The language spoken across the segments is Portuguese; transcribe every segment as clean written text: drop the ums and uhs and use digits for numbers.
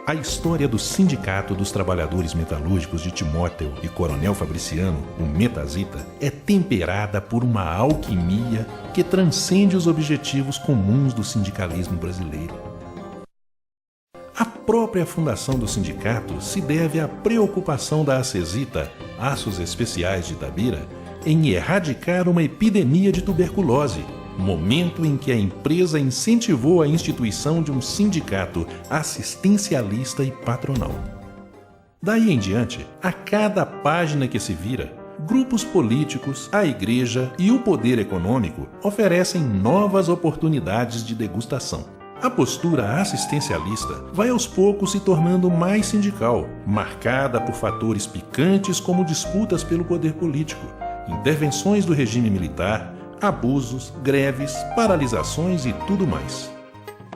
A história do Sindicato dos Trabalhadores Metalúrgicos de Timóteo e Coronel Fabriciano, o Metazita, é temperada por uma alquimia que transcende os objetivos comuns do sindicalismo brasileiro. A própria fundação do sindicato se deve à preocupação da Acesita, Aços Especiais de Itabira, em erradicar uma epidemia de tuberculose, momento em que a empresa incentivou a instituição de um sindicato assistencialista e patronal. Daí em diante, a cada página que se vira, grupos políticos, a igreja e o poder econômico oferecem novas oportunidades de degustação. A postura assistencialista vai aos poucos se tornando mais sindical, marcada por fatores picantes como disputas pelo poder político, intervenções do regime militar, abusos, greves, paralisações e tudo mais.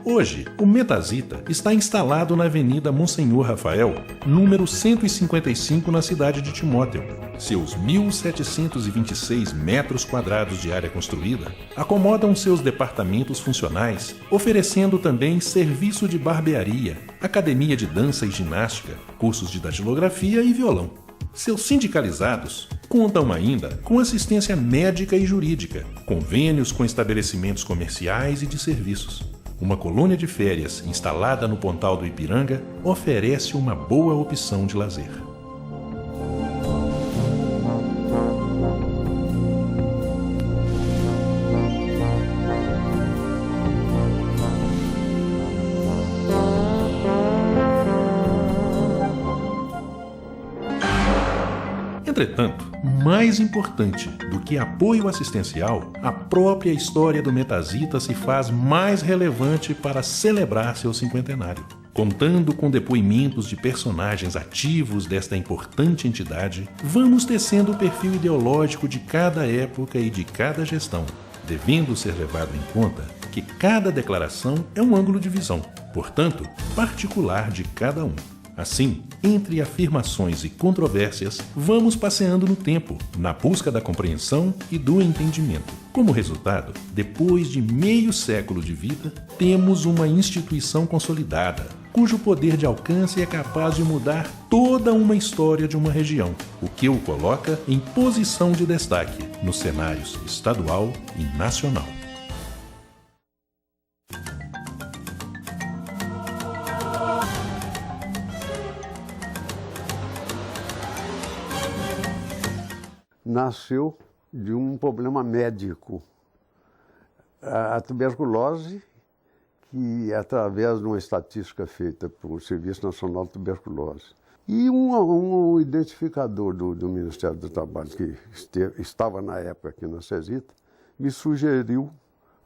Hoje, o Metazita está instalado na Avenida Monsenhor Rafael, número 155, na cidade de Timóteo. Seus 1.726 metros quadrados de área construída acomodam seus departamentos funcionais, oferecendo também serviço de barbearia, academia de dança e ginástica, cursos de datilografia e violão. Seus sindicalizados contam ainda com assistência médica e jurídica, convênios com estabelecimentos comerciais e de serviços. Uma colônia de férias instalada no Pontal do Ipiranga oferece uma boa opção de lazer. Entretanto, mais importante do que apoio assistencial, a própria história do Metazita se faz mais relevante para celebrar seu cinquentenário. Contando com depoimentos de personagens ativos desta importante entidade, vamos tecendo o perfil ideológico de cada época e de cada gestão, devendo ser levado em conta que cada declaração é um ângulo de visão, portanto, particular de cada um. Assim, entre afirmações e controvérsias, vamos passeando no tempo, na busca da compreensão e do entendimento. Como resultado, depois de meio século de vida, temos uma instituição consolidada, cujo poder de alcance é capaz de mudar toda uma história de uma região, o que o coloca em posição de destaque nos cenários estadual e nacional. Nasceu de um problema médico. A tuberculose, que através de uma estatística feita pelo Serviço Nacional de Tuberculose, e um identificador do Ministério do Trabalho, que estava na época aqui na Acesita, me sugeriu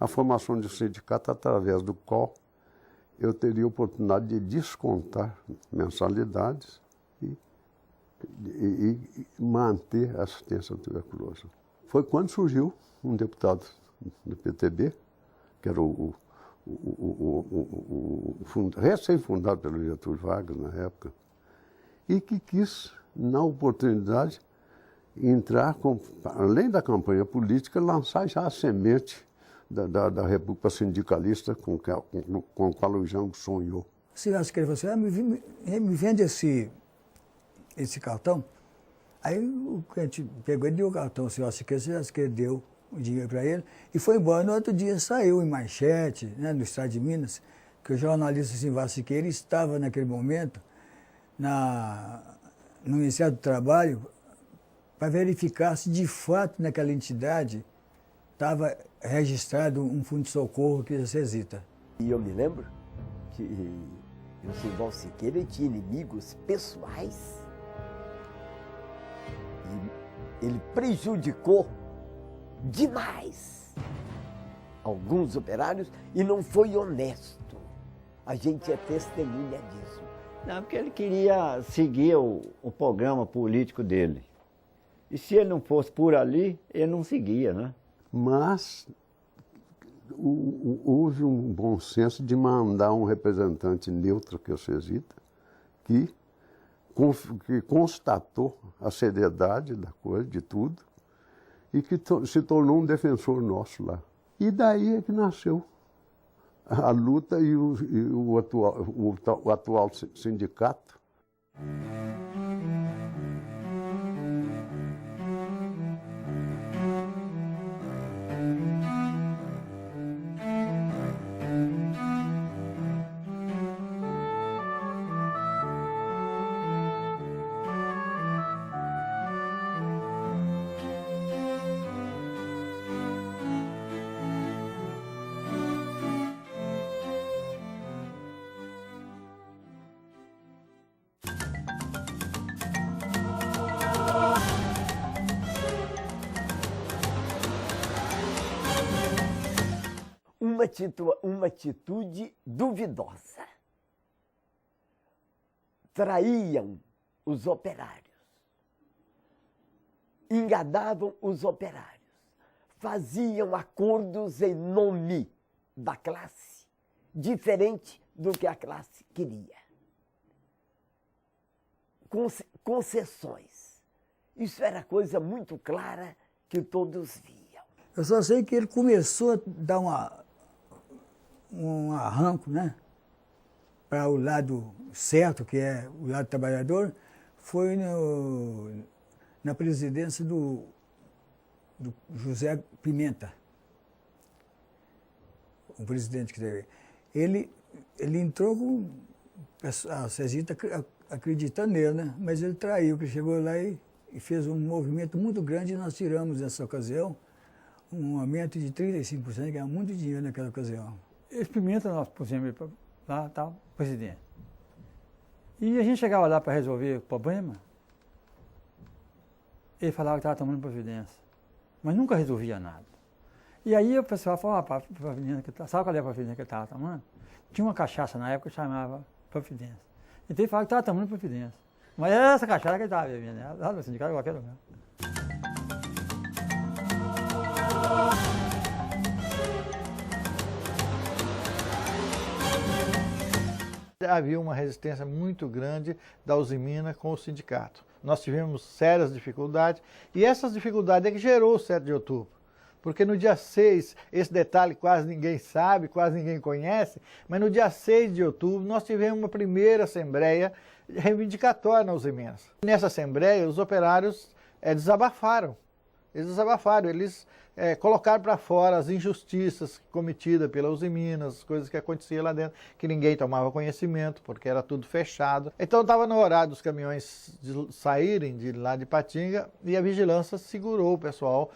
a formação de um sindicato através do qual eu teria a oportunidade de descontar mensalidades e manter a assistência à tuberculose. Foi quando surgiu um deputado do PTB, que era recém-fundado pelo Getúlio Vargas na época, e que quis, na oportunidade, entrar, além da campanha política, lançar já a semente da República Sindicalista com a qual o Jango sonhou. O senhor escreveu assim, me vende esse cartão. Aí o cliente pegou e deu o cartão, o senhor deu o dinheiro para ele e foi embora. No outro dia saiu em manchete, né, no estado de Minas, que o jornalista Simvar Siqueira estava naquele momento no Ministério do Trabalho para verificar se de fato naquela entidade estava registrado um fundo de socorro que se Acesita. E eu me lembro que o Simvar Siqueira tinha inimigos pessoais. Ele prejudicou demais alguns operários e não foi honesto. A gente é testemunha disso. Não, porque ele queria seguir o programa político dele. E se ele não fosse por ali, ele não seguia, né? Mas houve um bom senso de mandar um representante neutro, que é o Acesita, que constatou a seriedade da coisa, de tudo, e que se tornou um defensor nosso lá. E daí é que nasceu a luta e o atual sindicato. Uma atitude duvidosa. Traíam os operários, enganavam os operários, faziam acordos em nome da classe, diferente do que a classe queria. Concessões. Isso era coisa muito clara que todos viam. Eu só sei que ele começou a dar um arranco, né, para o lado certo, que é o lado trabalhador, foi na presidência do José Pimenta, o presidente que teve. Ele entrou com a Cesita acreditando nele, né, mas ele traiu, que chegou lá e fez um movimento muito grande e nós tiramos, nessa ocasião, um aumento de 35%, que era muito dinheiro naquela ocasião. Esse Pimenta, nós pusemos ele lá, tal, presidente. E a gente chegava lá para resolver o problema, ele falava que estava tomando providência, mas nunca resolvia nada. E aí o pessoal falava, sabe qual é a providência que ele estava tomando? Tinha uma cachaça na época que chamava Providência. Então ele falava que estava tomando providência. Mas era essa cachaça que ele estava bebendo, né? Lá no sindicato, em qualquer lugar. Havia uma resistência muito grande da Usiminas com o sindicato. Nós tivemos sérias dificuldades e essas dificuldades é que gerou o 7 de outubro. Porque no dia 6, esse detalhe quase ninguém sabe, quase ninguém conhece, mas no dia 6 de outubro nós tivemos uma primeira assembleia reivindicatória na Usiminas. Nessa assembleia os operários desabafaram. Eles colocaram para fora as injustiças cometidas pela Usiminas, as coisas que aconteciam lá dentro, que ninguém tomava conhecimento, porque era tudo fechado. Então estava no horário dos caminhões saírem de lá de Ipatinga e a vigilância segurou o pessoal,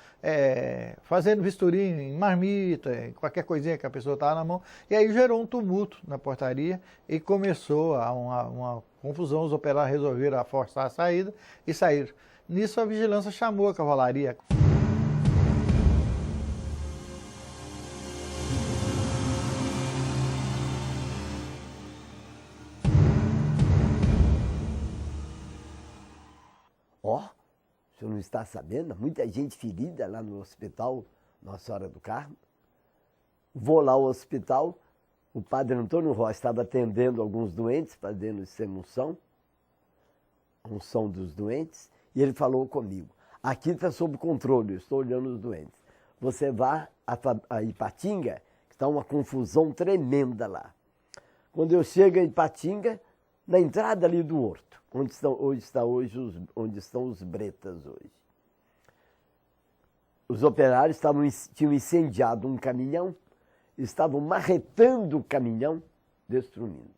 fazendo vistoria em marmita, em qualquer coisinha que a pessoa estava na mão. E aí gerou um tumulto na portaria e começou uma confusão. Os operários resolveram forçar a saída e saíram. Nisso a vigilância chamou a cavalaria. Ó, o senhor não está sabendo? Muita gente ferida lá no hospital Nossa Senhora do Carmo. Vou lá ao hospital, o padre Antônio Rocha estava atendendo alguns doentes, fazendo unção dos doentes, e ele falou comigo, aqui está sob controle, eu estou olhando os doentes. Você vai a Ipatinga, que está uma confusão tremenda lá. Quando eu chego em Ipatinga, na entrada ali do horto, onde estão os bretas hoje. Os operários tinham incendiado um caminhão, estavam marretando o caminhão, destruindo.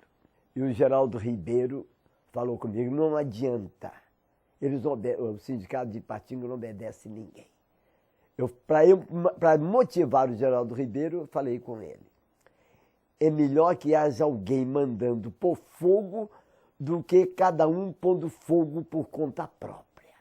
E o Geraldo Ribeiro falou comigo, não adianta. O sindicato de Ipatinga não obedece ninguém. Para motivar o Geraldo Ribeiro, eu falei com ele. É melhor que haja alguém mandando pôr fogo do que cada um pondo fogo por conta própria.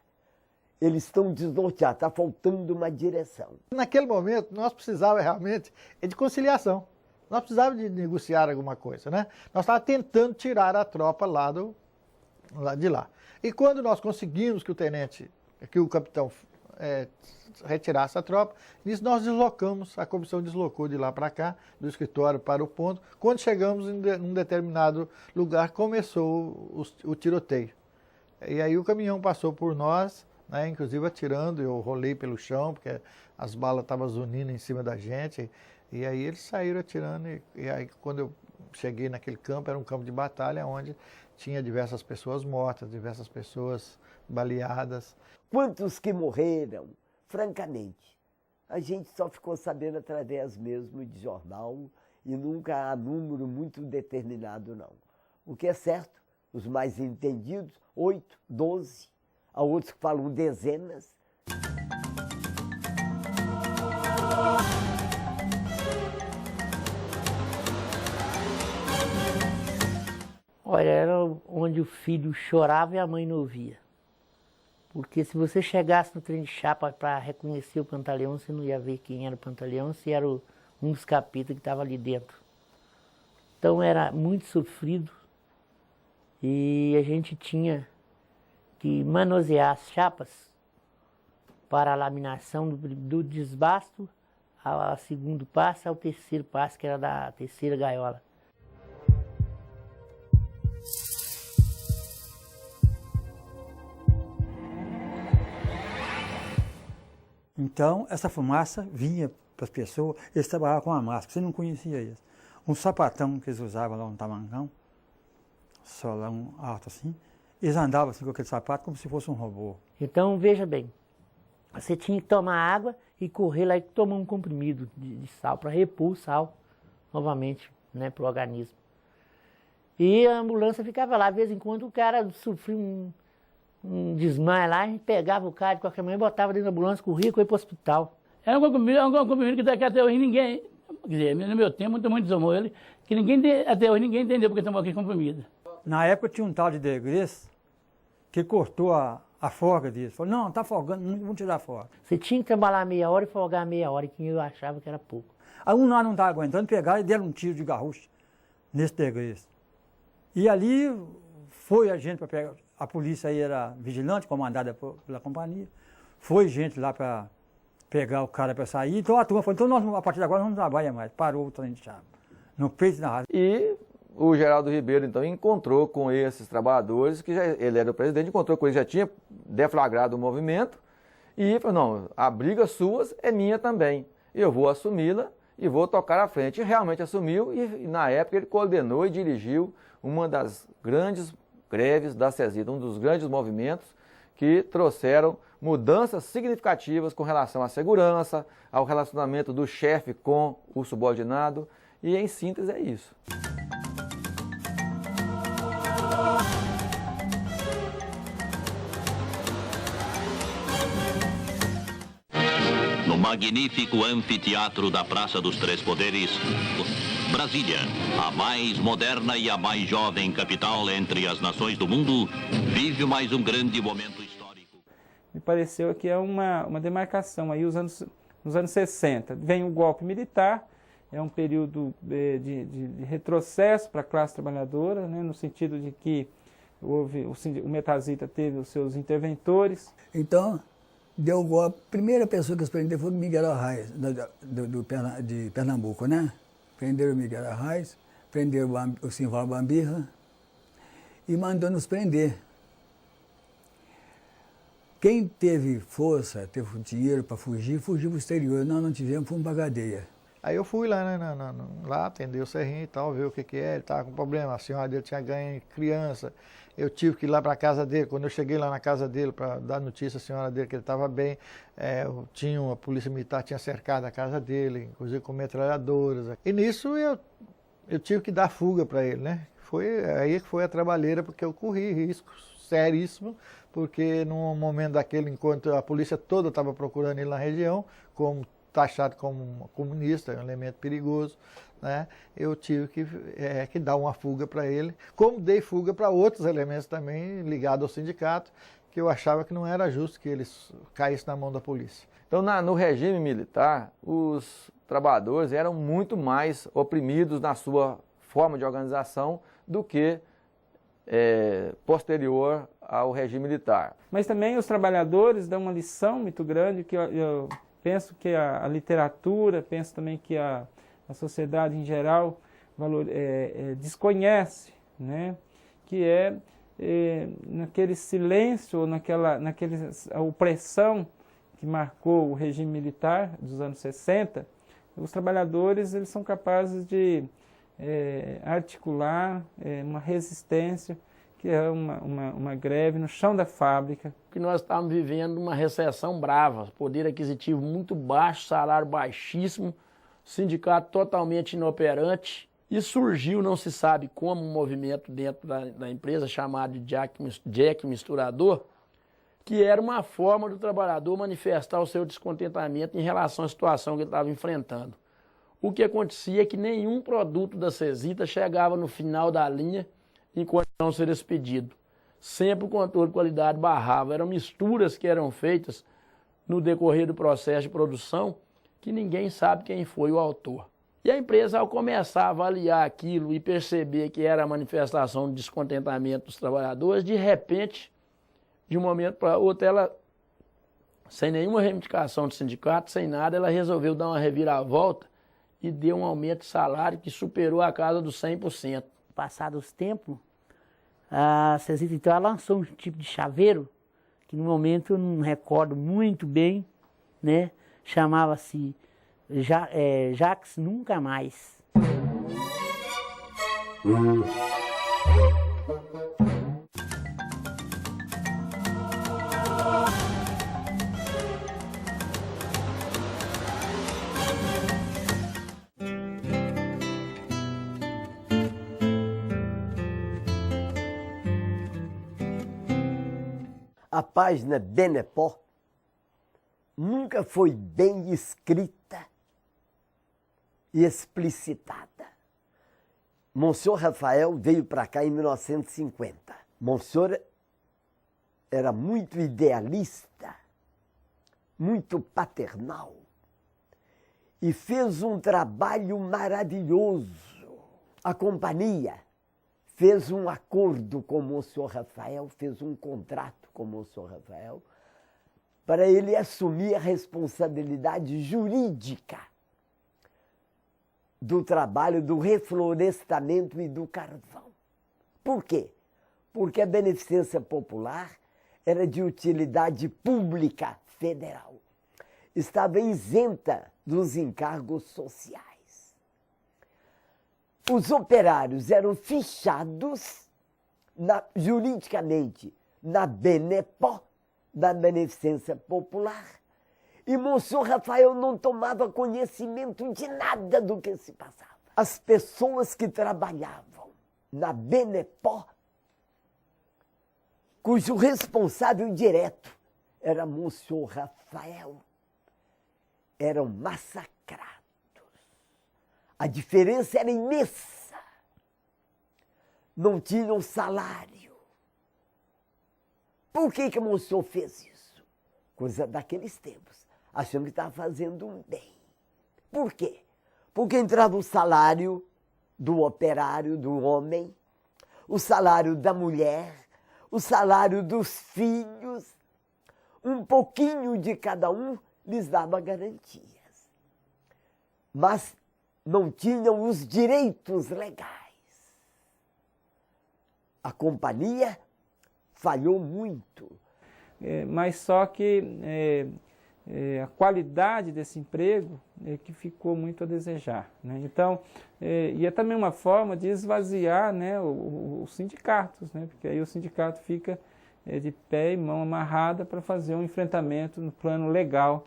Eles estão desnorteados, está faltando uma direção. Naquele momento, nós precisávamos realmente de conciliação. Nós precisávamos de negociar alguma coisa, né? Nós estávamos tentando tirar a tropa lá de lá. E quando nós conseguimos que o capitão retirasse a tropa, nisso nós deslocamos, a comissão deslocou de lá para cá, do escritório para o ponto. Quando chegamos em um determinado lugar, começou o tiroteio. E aí o caminhão passou por nós, né? Inclusive atirando, eu rolei pelo chão, porque as balas estavam zunindo em cima da gente, e aí eles saíram atirando, e aí quando eu cheguei naquele campo, era um campo de batalha, onde tinha diversas pessoas mortas, diversas pessoas baleadas. Quantos que morreram? Francamente, a gente só ficou sabendo através mesmo de jornal e nunca há número muito determinado, não. O que é certo, os mais entendidos, 8, 12, há outros que falam dezenas. Olha, era onde o filho chorava e a mãe não ouvia. Porque se você chegasse no trem de chapa para reconhecer o Pantaleão, você não ia ver quem era o Pantaleão, se era um dos capítulos que estava ali dentro. Então era muito sofrido e a gente tinha que manusear as chapas para a laminação do desbasto ao segundo passo, ao terceiro passo, que era da terceira gaiola. Então, essa fumaça vinha para as pessoas, eles trabalhavam com a máscara, você não conhecia isso. Um sapatão que eles usavam lá no tamancão, solão alto assim, eles andavam assim com aquele sapato como se fosse um robô. Então, veja bem, você tinha que tomar água e correr lá e tomar um comprimido de sal para repor o sal novamente, né, para o organismo. E a ambulância ficava lá, de vez em quando o cara sofria um desmaio lá, a gente pegava o cara de qualquer maneira, botava dentro da ambulância, corria com ele para o hospital. É um comprimido que daqui até hoje ninguém, quer dizer, no meu tempo, muito desomou ele, que até hoje ninguém entendeu porque tomou aquele comprimido. Na época tinha um tal de Degres que cortou a folga deles. Falou, não, está folgando, não vamos tirar a folga. Você tinha que trabalhar meia hora e folgar meia hora, que eu achava que era pouco. Aí um lá não estava aguentando, pegaram e deram um tiro de garrucha nesse Degres. E ali foi a gente para pegar, a polícia aí era vigilante, comandada pela companhia, foi gente lá para pegar o cara para sair. Então a turma falou, então nós, a partir de agora não trabalha mais, parou o trem de chapa, no peito da rádio. E o Geraldo Ribeiro, então, encontrou com esses trabalhadores, que ele era o presidente, encontrou com eles, já tinha deflagrado o movimento, e falou, não, a briga suas é minha também, eu vou assumi-la e vou tocar à frente. E realmente assumiu, e na época ele coordenou e dirigiu uma das grandes greves da CESITA, um dos grandes movimentos que trouxeram mudanças significativas com relação à segurança, ao relacionamento do chefe com o subordinado, e em síntese é isso. No magnífico anfiteatro da Praça dos Três Poderes, Brasília, a mais moderna e a mais jovem capital entre as nações do mundo, vive mais um grande momento histórico. Me pareceu que é uma demarcação aí, nos anos 60. Vem o golpe militar, é um período de retrocesso para a classe trabalhadora, né, no sentido de que o Metazita teve os seus interventores. Então, deu o golpe. A primeira pessoa que eles prenderam foi o Miguel Arraes, de Pernambuco, né? Prenderam o Miguel Arraes, prenderam o Simval Bambirra e mandou nos prender. Quem teve força, teve dinheiro para fugir, fugiu para o exterior. Nós não tivemos, fomos para a cadeia. Aí eu fui lá, lá atender o Serrinho e tal, ver o que é, ele estava com problema, a senhora dele tinha ganho criança. Eu tive que ir lá para a casa dele, quando eu cheguei lá na casa dele para dar notícia à senhora dele que ele estava bem, a polícia militar tinha cercado a casa dele, inclusive com metralhadoras. E nisso eu tive que dar fuga para ele, né? Foi aí que foi a trabalheira, porque eu corri risco seríssimo, porque num momento daquele, enquanto a polícia toda estava procurando ele na região, como taxado como um comunista, um elemento perigoso, né? Eu tive que dar uma fuga para ele, como dei fuga para outros elementos também ligados ao sindicato, que eu achava que não era justo que eles caíssem na mão da polícia. Então, no regime militar, os trabalhadores eram muito mais oprimidos na sua forma de organização do que posterior ao regime militar. Mas também os trabalhadores dão uma lição muito grande, que eu penso que a literatura, penso também que a sociedade em geral desconhece, né? Que é naquele silêncio, naquela opressão que marcou o regime militar dos anos 60, os trabalhadores eles são capazes de articular uma resistência, que é uma greve no chão da fábrica. Que nós estávamos vivendo uma recessão brava, poder aquisitivo muito baixo, salário baixíssimo, sindicato totalmente inoperante, e surgiu, não se sabe como, um movimento dentro da empresa chamado de Jack Misturador, que era uma forma do trabalhador manifestar o seu descontentamento em relação à situação que ele estava enfrentando. O que acontecia é que nenhum produto da Cesita chegava no final da linha em condição de ser expedido. Sempre o controle de qualidade barrava. Eram misturas que eram feitas no decorrer do processo de produção que ninguém sabe quem foi o autor. E a empresa, ao começar a avaliar aquilo e perceber que era a manifestação de descontentamento dos trabalhadores, de repente, de um momento para outro, ela, sem nenhuma reivindicação do sindicato, sem nada, ela resolveu dar uma reviravolta e deu um aumento de salário que superou a casa dos 100%. Passados os tempos, a Cesita então ela lançou um tipo de chaveiro, que no momento eu não recordo muito bem, né? Chamava-se Jax Nunca Mais. A página Benepó nunca foi bem escrita e explicitada. Monsenhor Rafael veio para cá em 1950. Monsenhor era muito idealista, muito paternal e fez um trabalho maravilhoso. A companhia fez um acordo com o Monsenhor Rafael, fez um contrato com o Monsenhor Rafael, para ele assumir a responsabilidade jurídica do trabalho do reflorestamento e do carvão. Por quê? Porque a beneficência popular era de utilidade pública federal. Estava isenta dos encargos sociais. Os operários eram fichados juridicamente na Benepó, da beneficência popular. E Monsenhor Rafael não tomava conhecimento de nada do que se passava. As pessoas que trabalhavam na Benepó, cujo responsável direto era Monsenhor Rafael, eram massacrados. A diferença era imensa. Não tinham salário. Por que Monsenhor fez isso? Coisa daqueles tempos, achando que estava fazendo um bem. Por quê? Porque entrava o salário do operário, do homem, o salário da mulher, o salário dos filhos, um pouquinho de cada um lhes dava garantias. Mas não tinham os direitos legais. A companhia falhou muito. Mas só que a qualidade desse emprego é que ficou muito a desejar, né? Então, e é também uma forma de esvaziar, né, os sindicatos, né? Porque aí o sindicato fica de pé e mão amarrada para fazer um enfrentamento no plano legal.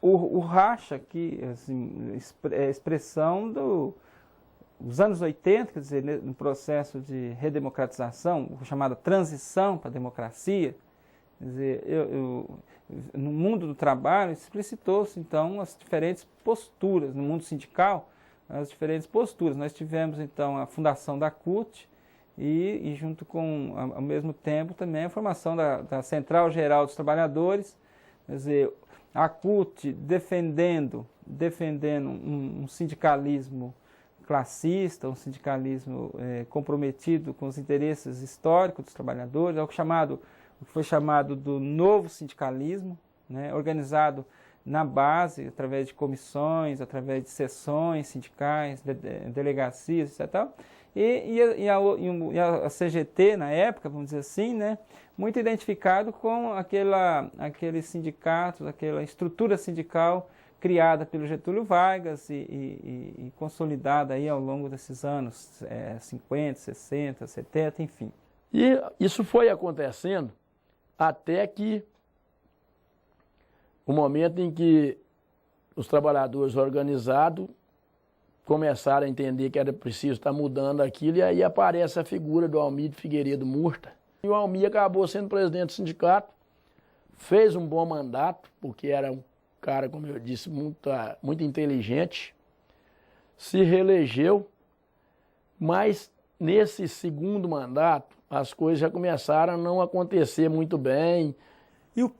O racha, que assim, é expressão dos anos 80, quer dizer, no processo de redemocratização, chamada transição para a democracia, quer dizer, no mundo do trabalho explicitou-se, então, as diferentes posturas, no mundo sindical, as diferentes posturas. Nós tivemos, então, a fundação da CUT e junto com, ao mesmo tempo, também a formação da Central Geral dos Trabalhadores, quer dizer, a CUT defendendo um sindicalismo classista, um sindicalismo comprometido com os interesses históricos dos trabalhadores, o que foi chamado do novo sindicalismo, né, organizado na base, através de comissões, através de sessões sindicais, delegacias, etc. E a CGT, na época, vamos dizer assim, né, muito identificado com aqueles sindicatos, aquela estrutura sindical criada pelo Getúlio Vargas e consolidada aí ao longo desses anos 50, 60, 70, enfim. E isso foi acontecendo até que o momento em que os trabalhadores organizados começaram a entender que era preciso estar mudando aquilo, e aí aparece a figura do Almir de Figueiredo Murta. E o Almir acabou sendo presidente do sindicato, fez um bom mandato, porque era um cara, como eu disse, muito inteligente, se reelegeu, mas nesse segundo mandato as coisas já começaram a não acontecer muito bem. E o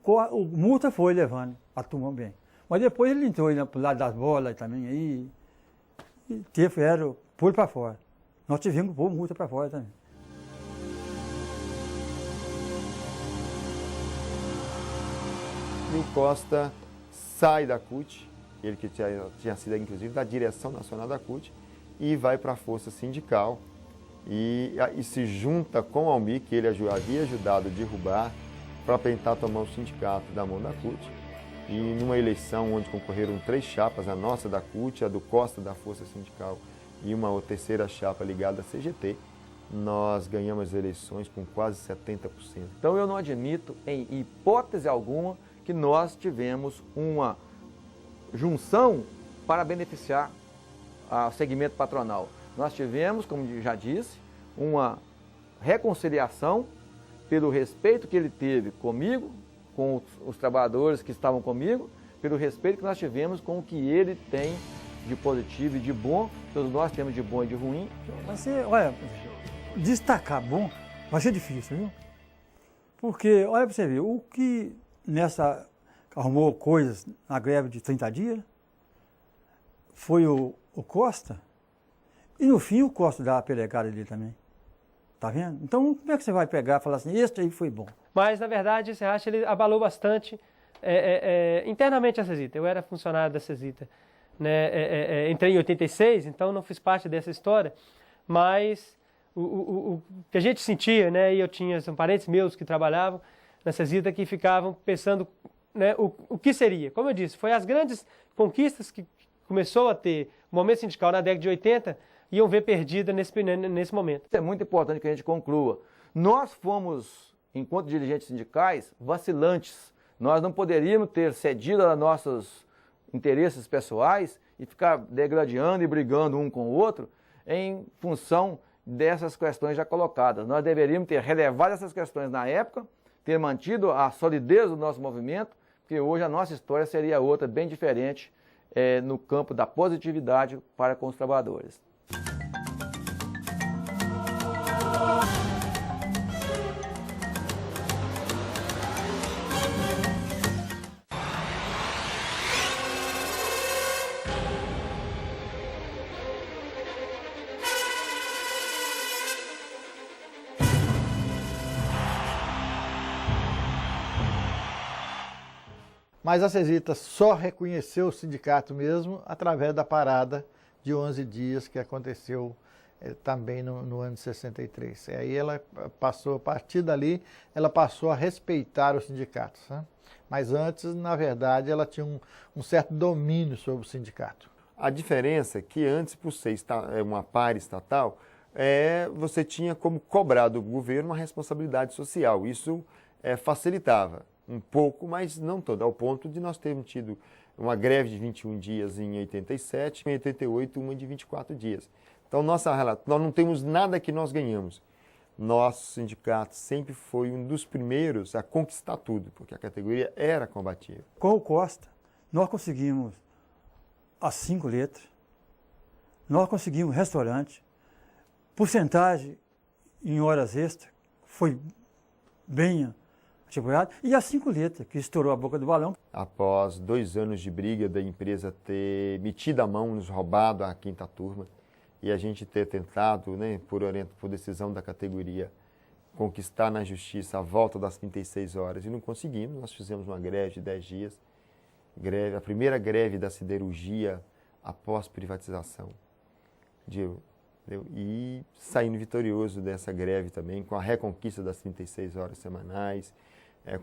Murta foi levando a turma bem. Mas depois ele entrou pro lado das bolas também, aí era pôr para fora. Nós tivemos que pôr Murta para fora também. E o Costa sai da CUT, ele que tinha sido inclusive da direção nacional da CUT, e vai para a força sindical e se junta com o Almir, que ele havia ajudado a derrubar, para tentar tomar o sindicato da mão da CUT. E numa eleição onde concorreram 3 chapas, a nossa da CUT, a do Costa da Força Sindical e uma terceira chapa ligada à CGT, nós ganhamos as eleições com quase 70%. Então eu não admito, em hipótese alguma, que nós tivemos uma junção para beneficiar o segmento patronal. Nós tivemos, como já disse, uma reconciliação pelo respeito que ele teve comigo, com os trabalhadores que estavam comigo, pelo respeito que nós tivemos com o que ele tem de positivo e de bom, todos nós temos de bom e de ruim. Mas olha, destacar bom vai ser difícil, viu? Porque, olha para você ver, o que arrumou coisas na greve de 30 dias foi o Costa, e no fim o Costa dá a pelegada ali também. Tá vendo? Então, como é que você vai pegar e falar assim, este aí foi bom? Mas, na verdade, você acha que ele abalou bastante internamente a CESITA. Eu era funcionário da CESITA, né? Entrei em 86, então não fiz parte dessa história, mas o que a gente sentia, né? E eu tinha parentes meus que trabalhavam na CESITA que ficavam pensando, né, o que seria. Como eu disse, foi as grandes conquistas que começou a ter o movimento sindical na década de 80, iam ver perdida nesse momento. É muito importante que a gente conclua. Nós fomos, enquanto dirigentes sindicais, vacilantes. Nós não poderíamos ter cedido a nossos interesses pessoais e ficar degradando e brigando um com o outro em função dessas questões já colocadas. Nós deveríamos ter relevado essas questões na época, ter mantido a solidez do nosso movimento, porque hoje a nossa história seria outra, bem diferente, no campo da positividade para com os trabalhadores. Mas a CESITA só reconheceu o sindicato mesmo através da parada de 11 dias que aconteceu também no ano de 63. E aí ela passou, a partir dali, ela passou a respeitar os sindicatos, né? Mas antes, na verdade, ela tinha um certo domínio sobre o sindicato. A diferença é que antes, por ser uma par estatal, você tinha como cobrar do governo uma responsabilidade social. Isso facilitava um pouco, mas não todo, ao ponto de nós termos tido uma greve de 21 dias em 87, em 88 uma de 24 dias. Então, nós não temos nada que nós ganhamos. Nosso sindicato sempre foi um dos primeiros a conquistar tudo, porque a categoria era combativa. Com o Costa, nós conseguimos as 5 letras, nós conseguimos restaurante, porcentagem em horas extras, foi bem articulado, e as 5 letras, que estourou a boca do balão. Após 2 anos de briga da empresa ter metido a mão, nos roubado a 5ª turma, e a gente ter tentado, né, por decisão da categoria, conquistar na justiça a volta das 36 horas, e não conseguimos. Nós fizemos uma greve de 10 dias, a primeira greve da siderurgia após privatização. E saindo vitorioso dessa greve também, com a reconquista das 36 horas semanais,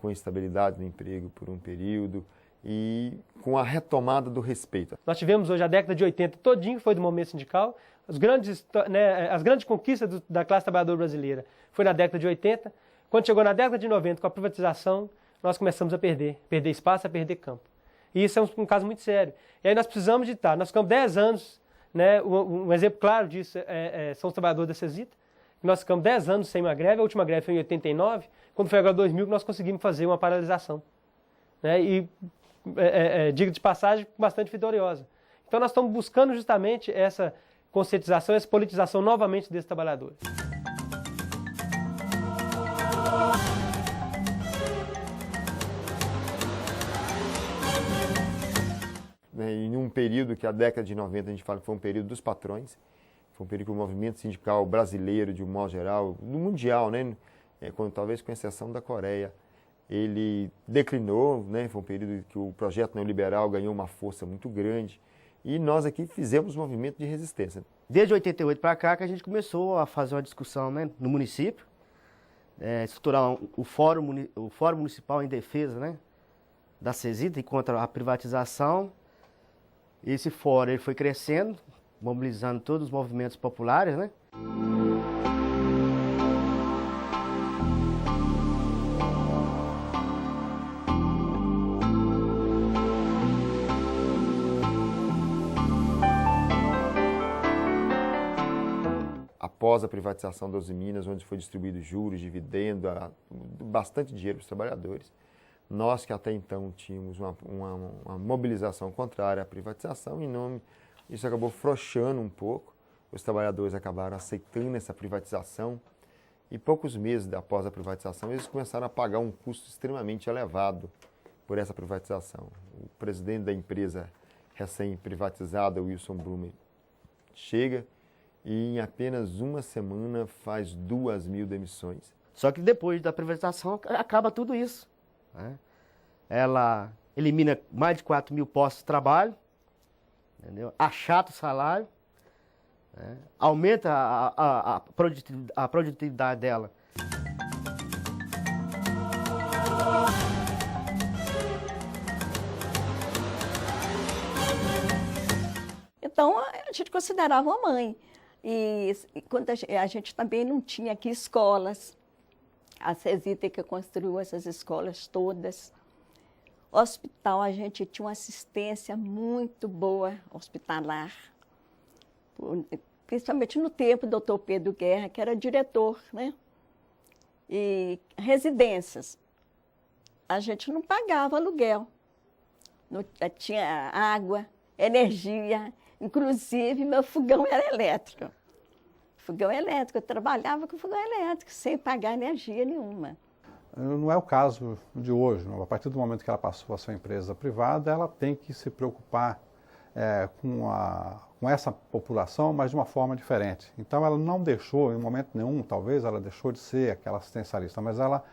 com estabilidade no emprego por um período e com a retomada do respeito. Nós tivemos hoje a década de 80 todinho, que foi do movimento sindical. As grandes conquistas da classe trabalhadora brasileira foi na década de 80. Quando chegou na década de 90, com a privatização, nós começamos a perder espaço, a perder campo. E isso é um caso muito sério. E aí nós precisamos de estar. Nós ficamos 10 anos, né, um exemplo claro disso são os trabalhadores da CESITA. Nós ficamos 10 anos sem uma greve, a última greve foi em 89, quando foi agora 2000 que nós conseguimos fazer uma paralisação. Né, e, diga de passagem, bastante vitoriosa. Então nós estamos buscando justamente essa conscientização, essa politização novamente desses trabalhadores. Em um período que a década de 90 a gente fala que foi um período dos patrões, foi um período que o movimento sindical brasileiro, de um modo geral, no mundial, né, talvez com exceção da Coreia, ele declinou, né, foi um período que o projeto neoliberal ganhou uma força muito grande e nós aqui fizemos movimento de resistência. Desde 88 para cá que a gente começou a fazer uma discussão, né, no município, estruturar o Fórum Municipal em Defesa, né, da CESITA e contra a privatização. Esse fórum ele foi crescendo, mobilizando todos os movimentos populares, né? Após a privatização das Minas, onde foi distribuído juros, dividendo, bastante dinheiro para os trabalhadores, nós que até então tínhamos uma mobilização contrária à privatização, isso acabou frouxando um pouco, os trabalhadores acabaram aceitando essa privatização e poucos meses após a privatização eles começaram a pagar um custo extremamente elevado por essa privatização. O presidente da empresa recém-privatizada, Wilson Brumer, chega e em apenas uma semana faz 2.000 demissões. Só que depois da privatização acaba tudo isso. Ela elimina mais de 4.000 postos de trabalho, entendeu? Achata o salário, aumenta a produtividade dela. Então a gente considerava uma mãe. E quando a gente também não tinha aqui escolas, a CESITA que construiu essas escolas todas. Hospital, a gente tinha uma assistência muito boa, hospitalar. Principalmente no tempo do Dr. Pedro Guerra, que era diretor, né? E residências. A gente não pagava aluguel. Não tinha água, energia. Inclusive, meu fogão era elétrico. Fogão elétrico, eu trabalhava com fogão elétrico, sem pagar energia nenhuma. Não é o caso de hoje. Não. A partir do momento que ela passou a sua empresa privada, ela tem que se preocupar com essa população, mas de uma forma diferente. Então, ela não deixou, em momento nenhum, talvez, ela deixou de ser aquela assistencialista, mas ela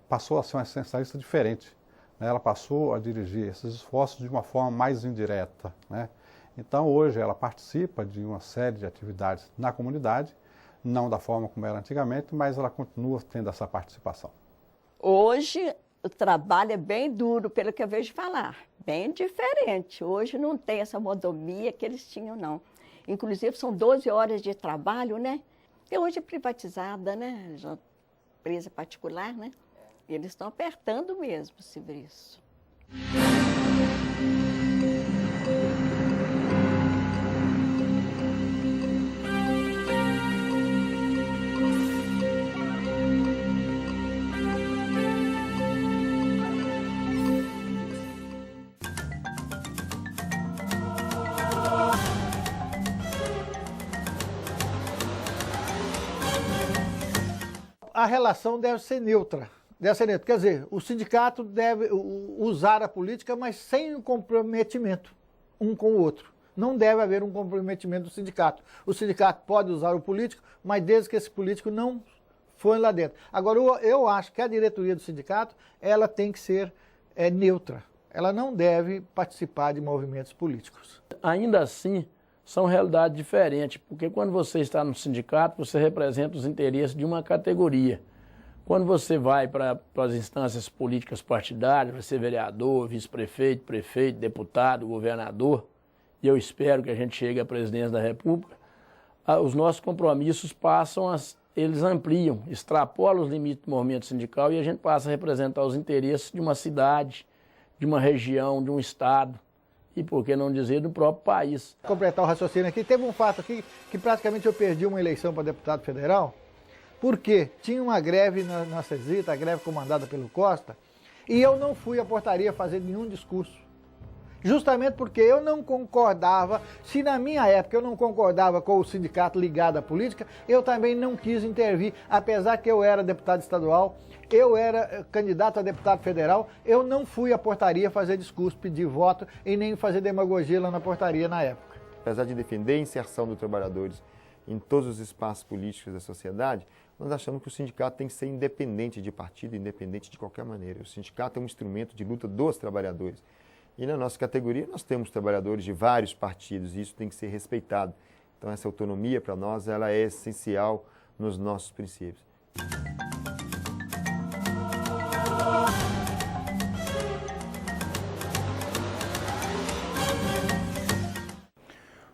passou a ser uma assistencialista diferente. Né? Ela passou a dirigir esses esforços de uma forma mais indireta, né? Então, hoje, ela participa de uma série de atividades na comunidade, não da forma como era antigamente, mas ela continua tendo essa participação. Hoje, o trabalho é bem duro, pelo que eu vejo falar, bem diferente. Hoje não tem essa mordomia que eles tinham, não. Inclusive, são 12 horas de trabalho, né? E hoje é privatizada, né? Já empresa particular, né? E eles estão apertando mesmo o serviço. A relação deve ser neutra. Quer dizer, o sindicato deve usar a política, mas sem um comprometimento um com o outro. Não deve haver um comprometimento do sindicato. O sindicato pode usar o político, mas desde que esse político não for lá dentro. Agora, eu acho que a diretoria do sindicato ela tem que ser neutra. ela não deve participar de movimentos políticos. Ainda assim, são realidades diferentes, porque quando você está no sindicato, você representa os interesses de uma categoria. Quando você vai para as instâncias políticas partidárias, para ser vereador, vice-prefeito, prefeito, deputado, governador, e eu espero que a gente chegue à presidência da República, os nossos compromissos eles ampliam, extrapolam os limites do movimento sindical e a gente passa a representar os interesses de uma cidade, de uma região, de um estado e, por que não dizer, do próprio país. Vou completar o raciocínio aqui, teve um fato aqui que praticamente eu perdi uma eleição para deputado federal, porque tinha uma greve na CESITA, a greve comandada pelo Costa, e eu não fui à portaria fazer nenhum discurso. Justamente porque eu não concordava, se na minha época eu não concordava com o sindicato ligado à política, eu também não quis intervir, apesar que eu era deputado estadual, eu era candidato a deputado federal, eu não fui à portaria fazer discurso, pedir voto e nem fazer demagogia lá na portaria na época. Apesar de defender a inserção dos trabalhadores em todos os espaços políticos da sociedade, nós achamos que o sindicato tem que ser independente de partido, independente de qualquer maneira. O sindicato é um instrumento de luta dos trabalhadores. E na nossa categoria nós temos trabalhadores de vários partidos e isso tem que ser respeitado. Então essa autonomia para nós ela é essencial nos nossos princípios.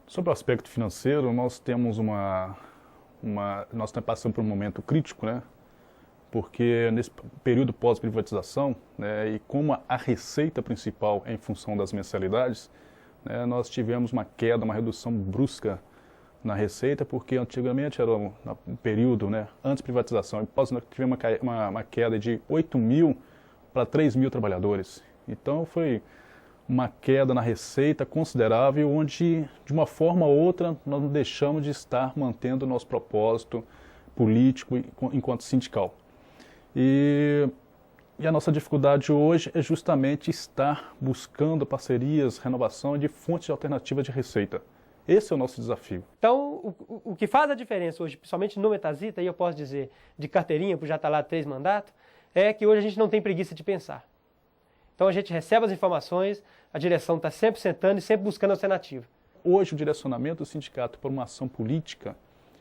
Sobre o aspecto financeiro, nós temos nós estamos passando por um momento crítico, né? Porque nesse período pós-privatização, né, e como a receita principal é em função das mensalidades, né, nós tivemos uma queda, uma redução brusca na receita, porque antigamente era um período, né, antes privatização, e pós nós tivemos uma queda de 8 mil para 3 mil trabalhadores. Então foi uma queda na receita considerável, onde de uma forma ou outra nós não deixamos de estar mantendo o nosso propósito político enquanto sindical. E a nossa dificuldade hoje é justamente estar buscando parcerias, renovação de fontes alternativas de receita. Esse é o nosso desafio. Então, o que faz a diferença hoje, principalmente no Metazita, e eu posso dizer de carteirinha, por já estar lá 3 mandatos, é que hoje a gente não tem preguiça de pensar. Então a gente recebe as informações, a direção está sempre sentando e sempre buscando alternativa. Hoje o direcionamento do sindicato para uma ação política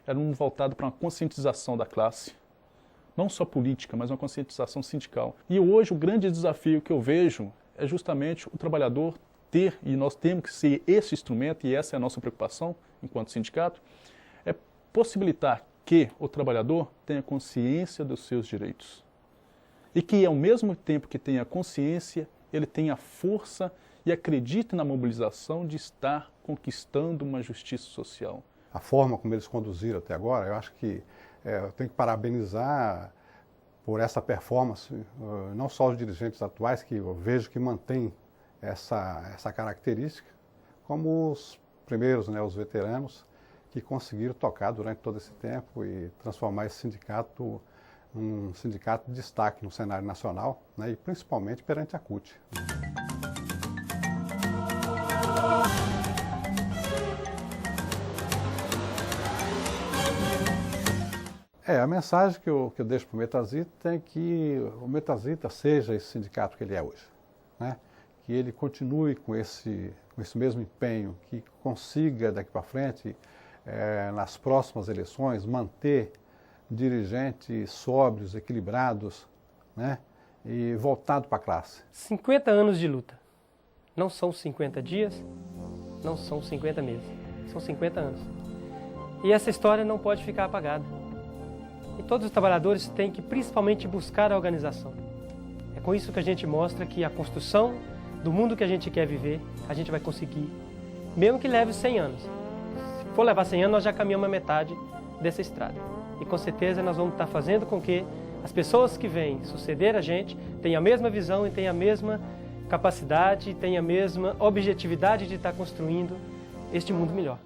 era voltado para uma conscientização da classe, não só política, mas uma conscientização sindical. E hoje o grande desafio que eu vejo é justamente o trabalhador ter, e nós temos que ser esse instrumento, e essa é a nossa preocupação enquanto sindicato, é possibilitar que o trabalhador tenha consciência dos seus direitos. E que ao mesmo tempo que tenha consciência, ele tenha força e acredite na mobilização de estar conquistando uma justiça social. A forma como eles conduziram até agora, eu acho que eu tenho que parabenizar por essa performance, não só os dirigentes atuais, que eu vejo que mantêm essa característica, como os primeiros, né, os veteranos, que conseguiram tocar durante todo esse tempo e transformar esse sindicato num sindicato de destaque no cenário nacional, né, e principalmente perante a CUT. A mensagem que eu deixo para o Metazita é que o Metazita seja esse sindicato que ele é hoje, né? Que ele continue com esse mesmo empenho, que consiga daqui para frente, nas próximas eleições, manter dirigentes sóbrios, equilibrados, né? E voltado para a classe. 50 anos de luta. Não são 50 dias, não são 50 meses, são 50 anos. E essa história não pode ficar apagada. E todos os trabalhadores têm que principalmente buscar a organização. É com isso que a gente mostra que a construção do mundo que a gente quer viver, a gente vai conseguir, mesmo que leve 100 anos. Se for levar 100 anos, nós já caminhamos a metade dessa estrada. E com certeza nós vamos estar fazendo com que as pessoas que vêm suceder a gente tenham a mesma visão e tenham a mesma capacidade, tenham a mesma objetividade de estar construindo este mundo melhor.